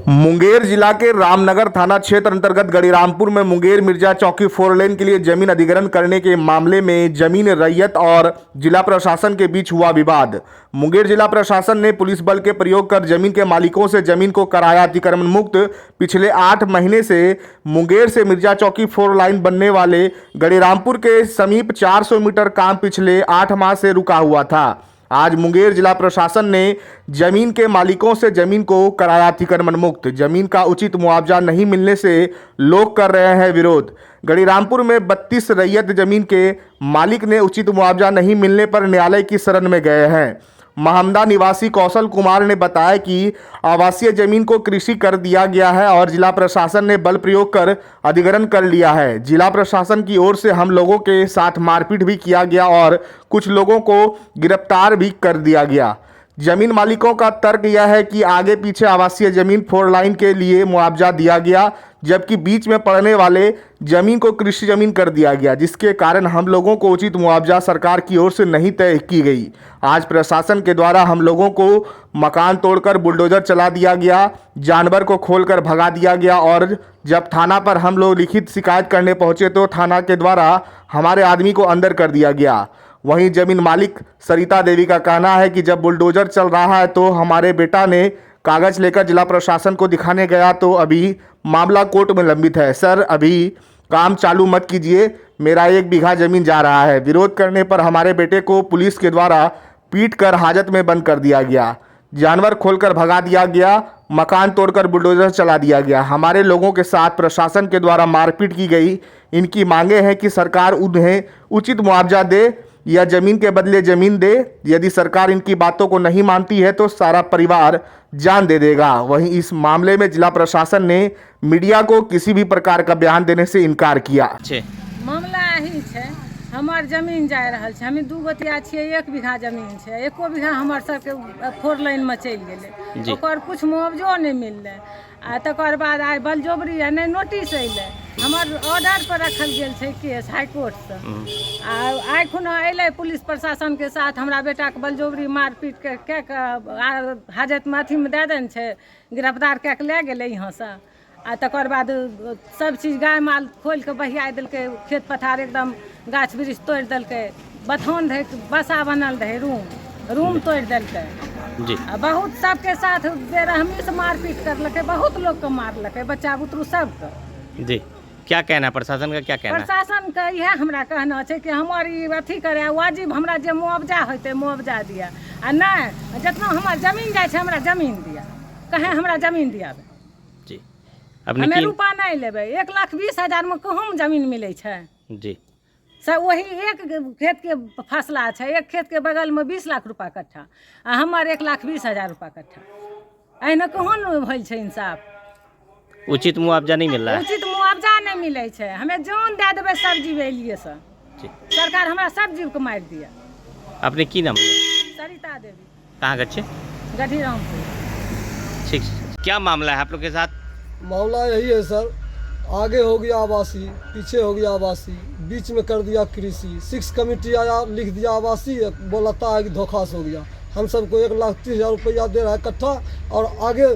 मुंगेर जिला के रामनगर थाना क्षेत्र अंतर्गत गढ़ीरामपुर में मुंगेर मिर्जा चौकी 4 लेन के लिए जमीन अधिग्रहण करने के मामले में जमीन रैयत और जिला प्रशासन के बीच हुआ विवाद। मुंगेर जिला प्रशासन ने पुलिस बल के प्रयोग कर जमीन के मालिकों से जमीन को कराया अतिक्रमण मुक्त। पिछले 8 महीने से मुंगेर से मिर्जा चौकी 4 लाइन बनने वाले गढ़ीरामपुर के समीप 400 मीटर काम पिछले 8 माह से रुका हुआ था। आज मुंगेर जिला प्रशासन ने जमीन के मालिकों से जमीन को कराया अतिक्रमण मुक्त। जमीन का उचित मुआवजा नहीं मिलने से लोग कर रहे हैं विरोध। गढ़ीरामपुर में 32 रैयत जमीन के मालिक ने उचित मुआवजा नहीं मिलने पर न्यायालय की शरण में गए हैं। महमदा निवासी कौशल कुमार ने बताया कि आवासीय जमीन को कृषि कर दिया गया है और जिला प्रशासन ने बल प्रयोग कर अधिग्रहण कर लिया है। जिला प्रशासन की ओर से हम लोगों के साथ मारपीट भी किया गया और कुछ लोगों को गिरफ्तार भी कर दिया गया। जमीन मालिकों का तर्क यह है कि आगे पीछे आवासीय जमीन 4 लाइन के लिए मुआवजा दिया गया, जबकि बीच में पड़ने वाले जमीन को कृषि जमीन कर दिया गया, जिसके कारण हम लोगों को उचित मुआवजा सरकार की ओर से नहीं तय की गई। आज प्रशासन के द्वारा हम लोगों को मकान तोड़कर बुलडोजर चला दिया गया, जानवर को खोलकर भगा दिया गया और जब थाना पर हम लोग लिखित शिकायत करने पहुंचे तो थाना के द्वारा हमारे आदमी को अंदर कर दिया गया। वहीं जमीन मालिक सरिता देवी का कहना है कि जब बुलडोजर चल रहा है तो हमारे बेटा ने कागज लेकर जिला प्रशासन को दिखाने गया तो अभी मामला कोर्ट में लंबित है। सर, अभी काम चालू मत कीजिए, मेरा 1 बीघा जमीन जा रहा है। विरोध करने पर हमारे बेटे को पुलिस के द्वारा पीट कर हाजत में बंद कर दिया गया, जानवर खोलकर भगा दिया गया, मकान तोड़कर बुलडोजर चला दिया गया। हमारे लोगों के साथ प्रशासन के द्वारा मारपीट की गई। इनकी मांगे हैं कि सरकार उन्हें उचित मुआवजा दे या जमीन के बदले जमीन दे। यदि सरकार इनकी बातों को नहीं मानती है तो सारा परिवार जान दे देगा। वहीं इस मामले में जिला प्रशासन ने मीडिया को किसी भी प्रकार का बयान देने से इनकार किया। मामला यही है, हमार जमीन जा रहा है, हमें 2 गोतिया छियै, 1 बीघा जमीन है, 1 बीघा हमार सबके 4 लाइन में चल गए, ओकर कुछ मुआवजो नहीं मिलले। आ तकर बाद आइ बलजोबरी है नहीं नोटिस अइले, हमार ऑर्डर पर रखल गेल छै केस हाई कोर्ट से। आ आइ खुना अइले पुलिस प्रशासन के साथ हमरा बेटा के बलजोबरी मारपीट के हाजत में अथी में दे देने छै, गिरफ्तार कऽ के ले गेले यहाँ से। आ तकर बाद सब चीज गाय माल खोल के बहिया देलकै, खेत पथार एकदम गाछ वृक्ष तोड़ देलकै, बथान रहे बसा बनल रहे, रूम तोड़ देलकै जी। बहुत सबके साथ बेरहमी से मारपीट करलकै, बहुत लोग के मारलकै, बच्चा बुतरू सबके जी। क्या कहना प्रशासन का, क्या कहना? प्रशासन का यह हमरा कहना है कि हमारी अथी करे वाजिब, हमरा जे मुआवजा होते मुआवजा दिया, आ नहीं जितना हमार जमीन जाए छै हमरा जमीन दिया, कहे हमरा जमीन दिया जी। हमें रुपा नहीं लेबै, 1,20,000 में कहूँ जमीन मिले छै जी। सर वही एक खेत के फसला है, एक खेत के बगल में 20 लाख रुपया कट्ठा, आ हमार 1,20,000 रुपया कट्ठा। अहिना कहूँ होल छै इंसाफ? उचित मुआवजा नहीं मिल रहा है, उचित मुआवजा नहीं मिले छै। हमें जान दे देवे सब्जी लिए से, सरकार हमरा सब्जी को मार दिया। अपने की नाम? सरिता देवी। कहाँ गच्छे? गढ़ीरामपुर। ठीक। क्या मामला है आप लोग के साथ? मामला यही है सर, आगे हो गया आवासीय, पीछे हो गया आवासीय, बीच में कर दिया कृषि। 6 कमेटी आया, लिख दिया आवासीय, बोलता है कि धोखा से हो गया। हम सबको 1,30,000 रुपया दे रहा है कट्ठा, और आगे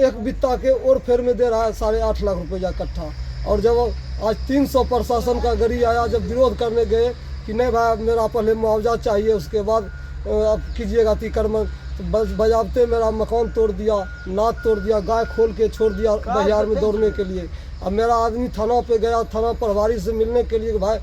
1 बित्ता के और फेर में दे रहा है 8.5 लाख रुपया कट्ठा। और जब आज 300 प्रशासन का गाड़ी आया, जब विरोध करने गए कि नहीं भाई मेरा पहले मुआवजा चाहिए, उसके बाद अब कीजिएगा अतिक्रमण, तो बजाबते मेरा मकान तोड़ दिया, नाद तोड़ दिया, गाय खोल के छोड़ दिया बाजार में दौड़ने के लिए। अब मेरा आदमी थाना पे गया, थाना प्रभारी से मिलने के लिए, भाई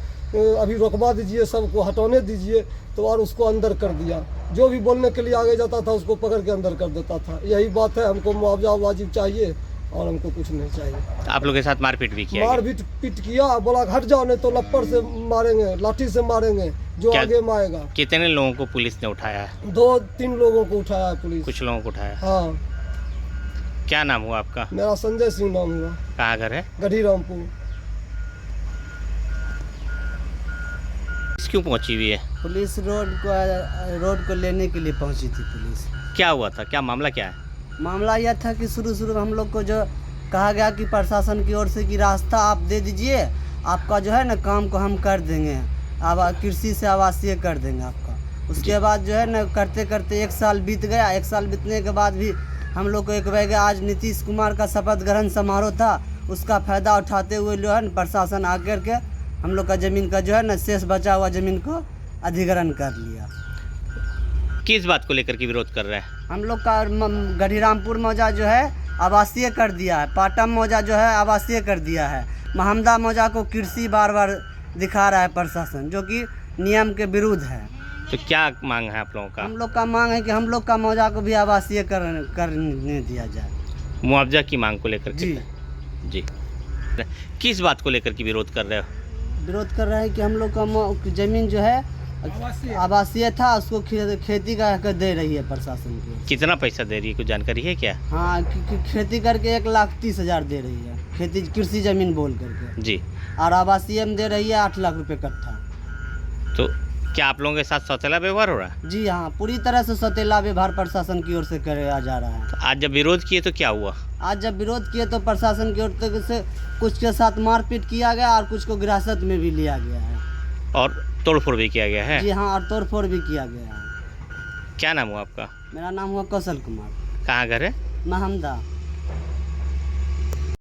अभी रोकवा दीजिए, सबको हटाने दीजिए, तो और उसको अंदर कर दिया। जो भी बोलने के लिए आगे जाता था उसको पकड़ के अंदर कर देता था। यही बात है, हमको मुआवजा वाजिब चाहिए और हमको कुछ नहीं चाहिए। आप लोग के साथ मारपीट भी किया? मारपीट किया, बोला हट जाओ नहीं तो लप्पड़ से मारेंगे, लाठी से मारेंगे, जो आगे में आएगा। कितने लोगों को पुलिस ने उठाया है? 2-3 लोगों को उठाया है पुलिस। कुछ लोगों को उठाया? हाँ। क्या नाम हुआ आपका? मेरा संजय सिंह नाम हुआ। कहाँ घर है? गढ़ीरामपुर। क्यों पहुंची हुई है पुलिस? रोड को लेने के लिए पहुंची थी पुलिस। क्या हुआ था, क्या मामला क्या है? मामला यह था कि शुरू में हम लोग को जो कहा गया कि प्रशासन की ओर से कि रास्ता आप दे दीजिए, आपका जो है ना काम को हम कर देंगे, अब कृषि से आवासीय कर देंगे आपका। उसके बाद जो है ना करते करते 1 साल बीत गया। 1 साल बीतने के बाद भी हम लोग को एक वैगे आज नीतीश कुमार का शपथ ग्रहण समारोह था, उसका फ़ायदा उठाते हुए जो है न प्रशासन आकर के हम लोग का ज़मीन का जो है न शेष बचा हुआ ज़मीन को अधिग्रहण कर लिया। किस बात को लेकर के विरोध कर रहे हैं? हम लोग का गढ़ीरामपुर मौजा जो है आवासीय कर दिया है, पाटम मौजा जो है आवासीय कर दिया है, महमदा मौजा को कृषि बार बार दिखा रहा है प्रशासन, जो कि नियम के विरुद्ध है। तो क्या मांग है आप लोगों का? हम लोग का मांग है कि हम लोग का मौजा को भी आवासीय करने दिया जाए। मुआवजा की मांग को लेकर के? जी जी। किस बात को लेकर के विरोध कर रहे हो? विरोध कर रहे हैं कि हम लोग का ज़मीन जो है आवासीय था, उसको खेती का दे रही है प्रशासन की। कितना पैसा दे रही है, कुछ जानकारी है क्या? हाँ, खेती करके 1,30,000 दे रही है, खेती कृषि ज़मीन बोल करके जी। और आवासीय में दे रही है 8 लाख रुपए कट्ठा। तो क्या आप लोगों के साथ सौतेला व्यवहार हो रहा है? जी हाँ, पूरी तरह से सौतेला व्यवहार प्रशासन की ओर से किया जा रहा है। तो आज जब विरोध किए तो क्या हुआ? आज जब विरोध किए तो प्रशासन की ओर से कुछ के साथ मारपीट किया गया और कुछ को हिरासत में भी लिया गया है और तोड़फोड़ भी किया गया है? जी हाँ, और तोड़फोड़ भी किया गया है। क्या नाम हुआ आपका? मेरा नाम हुआ कौशल कुमार। कहाँ घर है? महमदा।